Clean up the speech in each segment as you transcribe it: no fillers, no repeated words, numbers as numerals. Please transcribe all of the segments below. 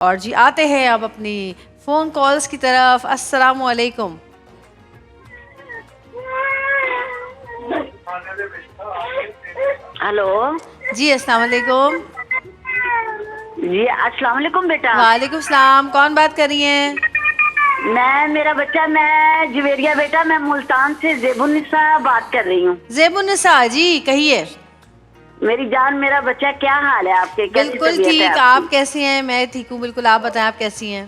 اور جی آتے ہیں اب اپنی فون کالز کی طرف. السلام علیکم. ہلو جی السلام علیکم. جی السلام علیکم بیٹا. وعلیکم السلام. کون بات کر رہی ہیں؟ میرا بچہ میں جویریہ بیٹا، میں ملتان سے زیب النساء بات کر رہی ہوں. زیب النساء جی کہیے. میری جان، میرا بچہ کیا حال ہے آپ کے؟ کیسی بالکل طبیعت ہے ٹھیک. آپ کی؟ آپ کیسی ہیں؟ میں ٹھیک ہوں بالکل. آپ بتائیں آپ کیسی ہیں؟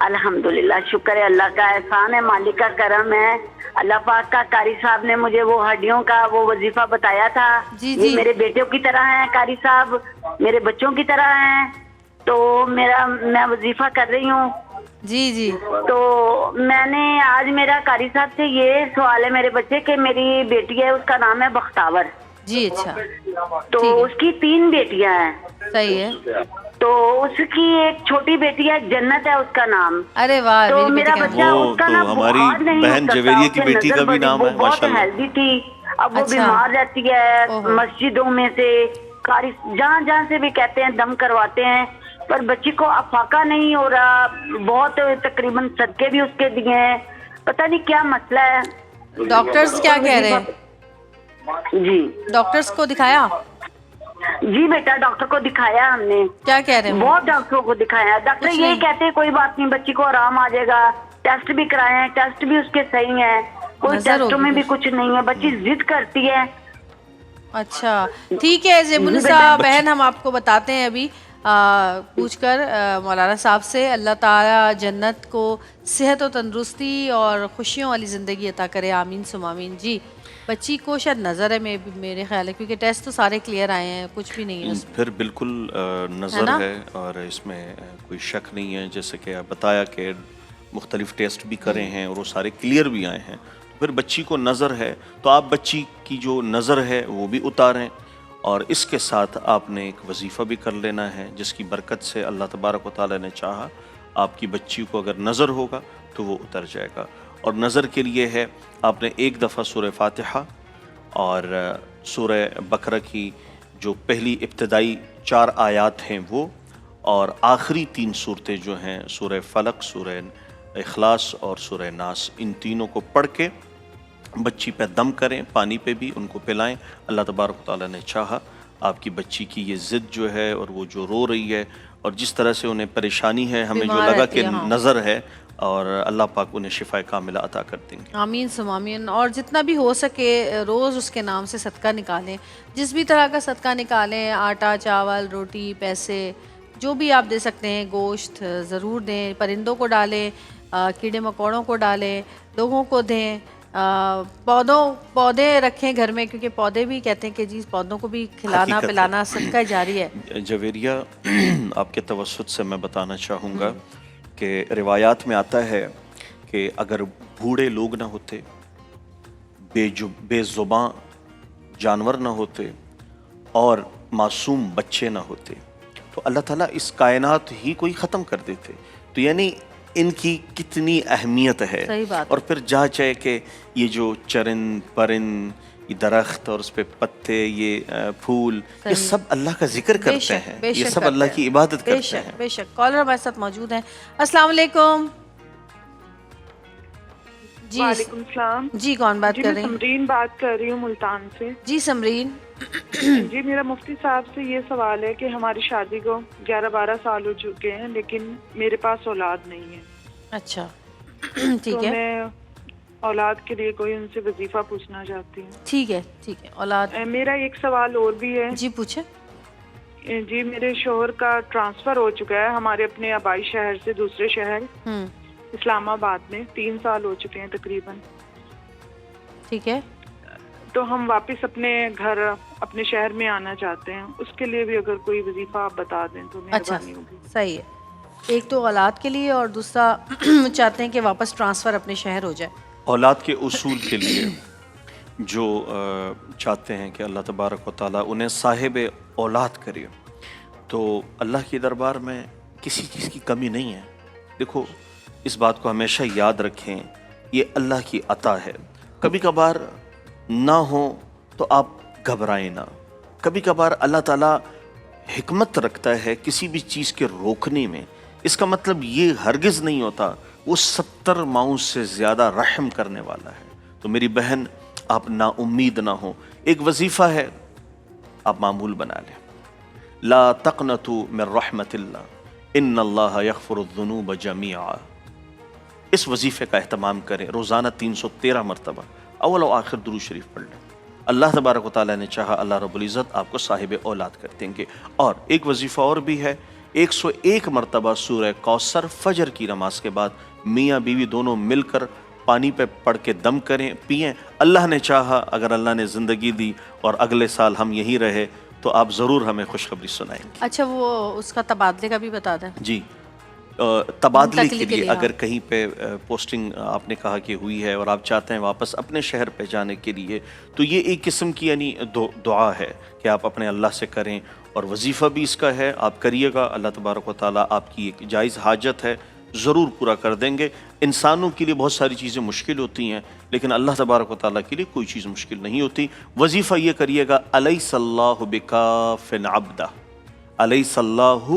الحمدللہ، شکر ہے اللہ کا، احسان ہے، مالک کا کرم ہے. اللہ پاک کا. قاری صاحب نے مجھے وہ ہڈیوں کا وہ وظیفہ بتایا تھا. جی یہ جی میرے بیٹوں کی طرح ہیں قاری صاحب، میرے بچوں کی طرح ہیں. تو میں وظیفہ کر رہی ہوں. جی جی تو میں نے آج میرا قاری صاحب سے یہ سوال ہے میرے بچے کہ میری بیٹی ہے، اس کا نام ہے بختاور. جی اچھا تو ٹھیک ہے. اس کی 3 بیٹیاں ہیں. صحیح ہے. تو اس کی ایک چھوٹی بیٹی ہے، جنت ہے اس کا نام. ارے واہ، تو میری بیٹی میرا کا نام. بچہ وہ اس کا نا تو ہماری بخار نہیں بہن اترتا، جویریہ کی اسے بیٹی نظر کا بھی بڑی، نام وہ ہے بہت ماشاءاللہ. ہیلدی تھی. اب وہ اچھا. بیمار رہتی ہے اوہو. مسجدوں میں سے، قاری جہاں جہاں سے بھی کہتے ہیں دم کرواتے ہیں، پر بچی کو افاقہ نہیں ہو رہا. بہت تقریباً صدقے بھی اس کے دیے ہیں، پتہ نہیں کیا مسئلہ ہے. ڈاکٹرز کیا کہہ رہے ہیں؟ جی ڈاکٹرز کو دکھایا؟ جی بیٹا، ڈاکٹر کو دکھایا ہم نے، کیا کہہ رہے ہیں وہ؟ بہت ڈاکٹروں کو دکھایا. ڈاکٹر کچھ یہی نہیں. کہتے ہیں کوئی بات نہیں، بچی کو آرام آ جائے گا. ٹیسٹ بھی کرائے ہیں، ٹیسٹ بھی اس کے صحیح ہیں، کوئی نظر ٹیسٹوں ہوگی میں بھی پھر. کچھ نہیں ہے. بچی ضد کرتی ہے. اچھا ٹھیک ہے زیب جی النساء بیٹا. بہن، ہم آپ کو بتاتے ہیں ابھی پوچھ کر مولانا صاحب سے. اللہ تعالیٰ جنت کو صحت و تندرستی اور خوشیوں والی زندگی عطا کرے. آمین ثم آمین. جی بچی کو شاید نظر ہے میرے خیال ہے، کیونکہ ٹیسٹ تو سارے کلیئر آئے ہیں، کچھ بھی نہیں ہے اس میں. پھر بالکل نظر نا؟ ہے اور اس میں کوئی شک نہیں ہے. جیسے کہ آپ بتایا کہ مختلف ٹیسٹ بھی کرے ہیں اور وہ سارے کلیئر بھی آئے ہیں. پھر بچی کو نظر ہے تو آپ بچی کی جو نظر ہے وہ بھی اتاریں، اور اس کے ساتھ آپ نے ایک وظیفہ بھی کر لینا ہے جس کی برکت سے اللہ تبارک و تعالیٰ نے چاہا آپ کی بچی کو اگر نظر ہوگا تو وہ اتر جائے گا. اور نظر کے لیے ہے آپ نے ایک دفعہ سورہ فاتحہ اور سورہ بقرہ کی جو پہلی ابتدائی 4 آیات ہیں وہ، اور آخری 3 صورتیں جو ہیں سورہ فلق، سورہ اخلاص اور سورہ ناس، ان تینوں کو پڑھ کے بچی پہ دم کریں، پانی پہ بھی ان کو پلائیں. اللہ تبارک و تعالیٰ نے چاہا آپ کی بچی کی یہ ضد جو ہے اور وہ جو رو رہی ہے اور جس طرح سے انہیں پریشانی ہے، ہمیں جو بیمار لگا رہتی کہ ہے. ہاں نظر ہے، اور اللہ پاک انہیں شفا کاملہ عطا کر دیں گے. آمین ثم آمین. اور جتنا بھی ہو سکے روز اس کے نام سے صدقہ نکالیں، جس بھی طرح کا صدقہ نکالیں، آٹا، چاول، روٹی، پیسے، جو بھی آپ دے سکتے ہیں، گوشت ضرور دیں. پرندوں کو ڈالیں، کیڑے مکوڑوں کو ڈالیں، لوگوں کو دیں. پودے رکھیں گھر میں، کیونکہ پودے بھی کہتے ہیں کہ جی پودوں کو بھی کھلانا حقیقت پلانا صدقہ جاری ہے. جویریہ آپ کے توسط سے میں بتانا چاہوں گا کہ روایات میں آتا ہے کہ اگر بوڑھے لوگ نہ ہوتے، بے زباں جانور نہ ہوتے اور معصوم بچے نہ ہوتے تو اللہ تعالیٰ اس کائنات ہی کو ہی ختم کر دیتے. تو یعنی ان کی کتنی اہمیت ہے. صحیح بات. اور پھر جہاں چاہے کہ یہ جو چرند پرند، یہ درخت اور اس پہ پتے، یہ پھول، یہ سب اللہ کا ذکر کرتے ہیں، یہ سب اللہ کی عبادت کرتے ہیں. بے شک. کالر ہمارے ساتھ موجود ہیں. السلام علیکم. جی وعلیکم السلام. جی کون بات جی کر میں رہی ہیں؟ سمرین بات کر رہی ہوں ملتان سے. جی سمرین. جی میرا مفتی صاحب سے یہ سوال ہے کہ ہماری شادی کو 11-12 سال ہو چکے ہیں، لیکن میرے پاس اولاد نہیں ہے. اچھا تو ٹھیک ہے. میں اولاد کے لیے کوئی ان سے وظیفہ پوچھنا چاہتی ہوں. ٹھیک ہے ٹھیک ہے. اولاد میرا ایک سوال اور بھی ہے. جی پوچھیں. جی میرے شوہر کا ٹرانسفر ہو چکا ہے ہمارے اپنے آبائی شہر سے دوسرے شہر اسلام آباد میں. 3 سال ہو چکے ہیں تقریباً. ٹھیک ہے. تو ہم واپس اپنے گھر اپنے شہر میں آنا چاہتے ہیں. اس کے لیے بھی اگر کوئی وظیفہ آپ بتا دیں تو مہربانی ہوگی. صحیح ہے. ایک تو اولاد کے لیے اور دوسرا چاہتے ہیں کہ واپس ٹرانسفر اپنے شہر ہو جائے. اولاد کے اصول کے لیے جو چاہتے ہیں کہ اللہ تبارک و تعالیٰ انہیں صاحب اولاد کرے، تو اللہ کے دربار میں کسی چیز کی کمی نہیں ہے. دیکھو اس بات کو ہمیشہ یاد رکھیں، یہ اللہ کی عطا ہے. کبھی کبھار نہ ہو تو آپ گھبرائیں نہ. کبھی کبھار اللہ تعالیٰ حکمت رکھتا ہے کسی بھی چیز کے روکنے میں اس کا مطلب یہ ہرگز نہیں ہوتا وہ 70 ماؤں سے زیادہ رحم کرنے والا ہے. تو میری بہن آپ نا امید نہ ہو. ایک وظیفہ ہے آپ معمول بنا لیں, لا تقنطوا من رحمت اللہ ان اللہ یغفر الذنوب جمیعا. اس وظیفے کا اہتمام کریں, روزانہ 313 مرتبہ اول و آخر درود شریف پڑھ لیں. اللہ تبارک و تعالیٰ نے چاہا اللہ رب العزت آپ کو صاحب اولاد کر دیں گے. اور ایک وظیفہ اور بھی ہے, 101 مرتبہ سورہ کوثر فجر کی نماز کے بعد میاں بیوی دونوں مل کر پانی پہ پڑھ کے دم کریں, پئیں. اللہ نے چاہا اگر اللہ نے زندگی دی اور اگلے سال ہم یہی رہے تو آپ ضرور ہمیں خوشخبری سنائیں گے. اچھا وہ اس کا تبادلے کا بھی بتا دیں. جی, تبادلے منتقلی کے کے لیے لیے, اگر کہیں پہ پوسٹنگ آپ نے کہا کہ ہوئی ہے اور آپ چاہتے ہیں واپس اپنے شہر پہ جانے کے لیے, تو یہ ایک قسم کی یعنی دعا ہے کہ آپ اپنے اللہ سے کریں. اور وظیفہ بھی اس کا ہے, آپ کریے گا, اللہ تبارک و تعالیٰ آپ کی ایک جائز حاجت ہے ضرور پورا کر دیں گے. انسانوں کے لیے بہت ساری چیزیں مشکل ہوتی ہیں لیکن اللہ تبارک و تعالیٰ کے لیے کوئی چیز مشکل نہیں ہوتی. وظیفہ یہ کریے گا, الیس اللہ بکاف عبدہ, الیس اللہ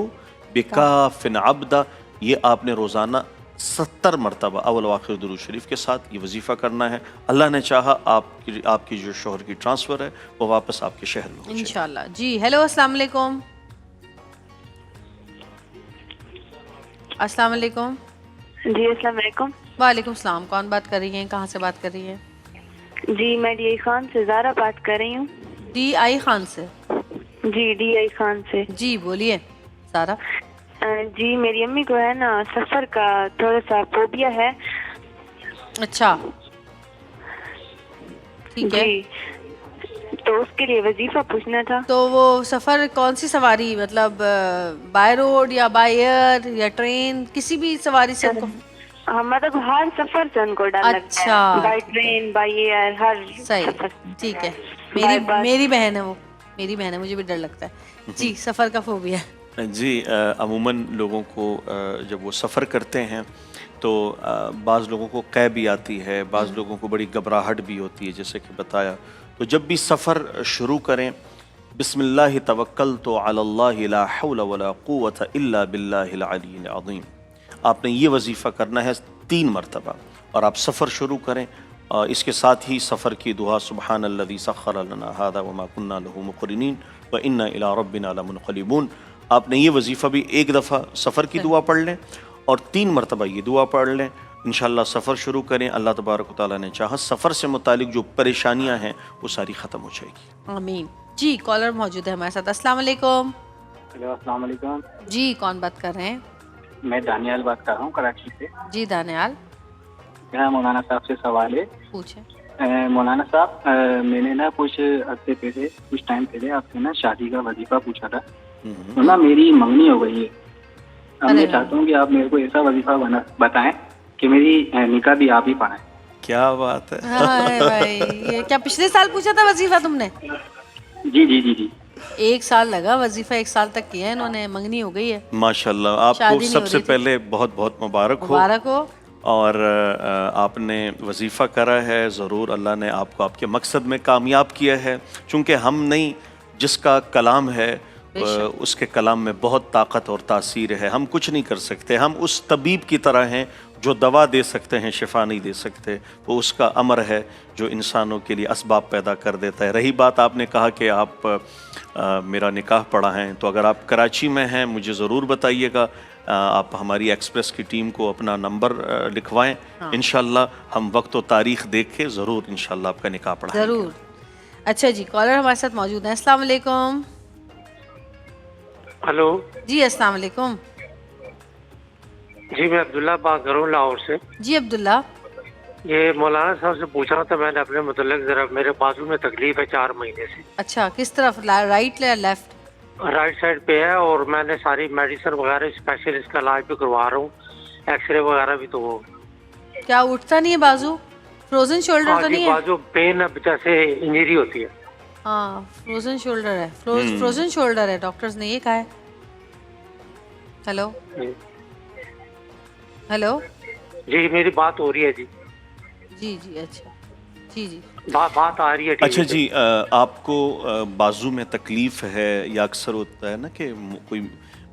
بکاف عبدہ. یہ آپ نے روزانہ 70 مرتبہ اول و آخر درود شریف کے ساتھ یہ وظیفہ کرنا ہے. اللہ نے چاہا آپ کی جو شوہر کی ٹرانسفر ہے وہ واپس آپ کے شہر میں ہو جائے انشاءاللہ. جی ہیلو, السلام علیکم. السلام علیکم. جی السلام علیکم. وعلیکم السلام. کون بات کر رہی ہیں, کہاں سے بات کر رہی ہیں؟ جی میں ڈی آئی خان سے زارا بات کر رہی ہوں. ڈی آئی خان سے. جی ڈی آئی خان سے. جی بولیے سارا. جی میری امی کو ہے نا سفر کا تھوڑا سا فوبیا ہے. اچھا ٹھیک ہے. جی تو اس کے لیے وظیفہ پوچھنا تھا. تو وہ سفر کون سی سواری, مطلب بائی روڈ یا بائی ایئر یا ٹرین, کسی بھی سواری سے ان کو؟ ہاں مطلب ہر سفر سے ان کو ڈر لگتا اچھا. ہے, بائی ٹرین بائی ایئر ہر صحیح, سفر. ٹھیک ہے. بس. میری بہن ہے, وہ میری بہن ہے, مجھے بھی ڈر لگتا ہے. جی سفر کا فوبیا. جی عموماً لوگوں کو جب وہ سفر کرتے ہیں تو بعض لوگوں کو قے بھی آتی ہے, بعض لوگوں کو بڑی گھبراہٹ بھی ہوتی ہے جیسے کہ بتایا. تو جب بھی سفر شروع کریں, بسم اللہ توکلت علی اللہ لا حول ولا قوة الا باللہ العلی العظیم. آپ نے یہ وظیفہ کرنا ہے 3 مرتبہ اور آپ سفر شروع کریں. اس کے ساتھ ہی سفر کی دعا سبحان الذی سخر لنا ھذا وما كنا له مقرنین وانا الی ربنا لمنقلبون. آپ نے یہ وظیفہ بھی ایک دفعہ سفر کی دعا پڑھ لیں اور 3 مرتبہ یہ دعا پڑھ لیں. انشاءاللہ سفر شروع کریں, اللہ تبارک و تعالیٰ نے چاہا سفر سے متعلق جو پریشانیاں ہیں وہ ساری ختم ہو جائے گی. آمین. جی کالر موجود ہے ہمارے ساتھ. السلام علیکم. ہیلو السلام علیکم. جی کون بات کر رہے ہیں؟ میں دانیال بات کر رہا ہوں کراچی سے. جی دانیال میرا مولانا صاحب سے سوال ہے. پوچھیں. مولانا صاحب میں نے نا کچھ عرصے پہلے کچھ ٹائم پہلے آپ سے نا شادی کا وظیفہ پوچھا تھا. نا میری منگنی ہو گئی ہے. اب میں چاہتا ہوں کہ آپ میرے کو ایسا وظیفہ بتائیں کہ میری نکاح بھی آپ ہی پڑھائیں. کیا بات ہے. ہائے بھائی, یہ کیا پچھلے سال پوچھا تھا وظیفہ تم نے؟ جی جی جی جی 1 سال لگا, وظیفہ 1 سال تک کیا ہے انہوں نے, منگنی ہو گئی ہے. ماشاءاللہ آپ کو سب سے پہلے بہت بہت مبارک ہو. مبارک ہو. اور آپ نے وظیفہ کرا ہے, ضرور اللہ نے آپ کو آپ کے مقصد میں کامیاب کیا ہے. چونکہ ہم نہیں, جس کا کلام ہے اس کے کلام میں بہت طاقت اور تاثیر ہے. ہم کچھ نہیں کر سکتے, ہم اس طبیب کی طرح ہیں جو دوا دے سکتے ہیں, شفا نہیں دے سکتے. وہ اس کا امر ہے جو انسانوں کے لیے اسباب پیدا کر دیتا ہے. رہی بات آپ نے کہا کہ آپ میرا نکاح پڑھا ہیں, تو اگر آپ کراچی میں ہیں مجھے ضرور بتائیے گا. آپ ہماری ایکسپریس کی ٹیم کو اپنا نمبر لکھوائیں. انشاءاللہ ہم وقت و تاریخ دیکھ کے ضرور انشاءاللہ آپ کا نکاح پڑھائیں گے. ضرور. اچھا جی کالر ہمارے ساتھ موجود ہیں. السلام علیکم. ہلو جی السلام علیکم. جی میں عبداللہ بات کر رہا ہوں لاہور سے. جی عبداللہ. یہ مولانا صاحب سے پوچھنا تھا میں نے اپنے متعلق, ذرا میرے بازو میں تکلیف ہے 4 مہینے سے. اچھا کس طرف, رائٹ یا لیفٹ؟ رائٹ سائڈ پہ ہے, اور میں نے ساری میڈیسن وغیرہ اسپیشل اس کا علاج بھی کروا رہا ہوں, ایکس رے وغیرہ بھی. تو وہ کیا اٹھتا نہیں ہے بازو؟ فروزن شولڈر تو نہیں ہے؟ بازو پین اب جیسے انجری ہوتی ہے. ہاں فروزن شولڈر ہے, فروزن شولڈر ہے, ڈاکٹرز نے یہ کہا ہے. Hello hello. جی میری بات ہو رہی ہے. جی جی جی اچھا جی جی بات آ رہی ہے. اچھا جی, آپ کو بازو میں تکلیف ہے یا اکثر ہوتا ہے نا کہ کوئی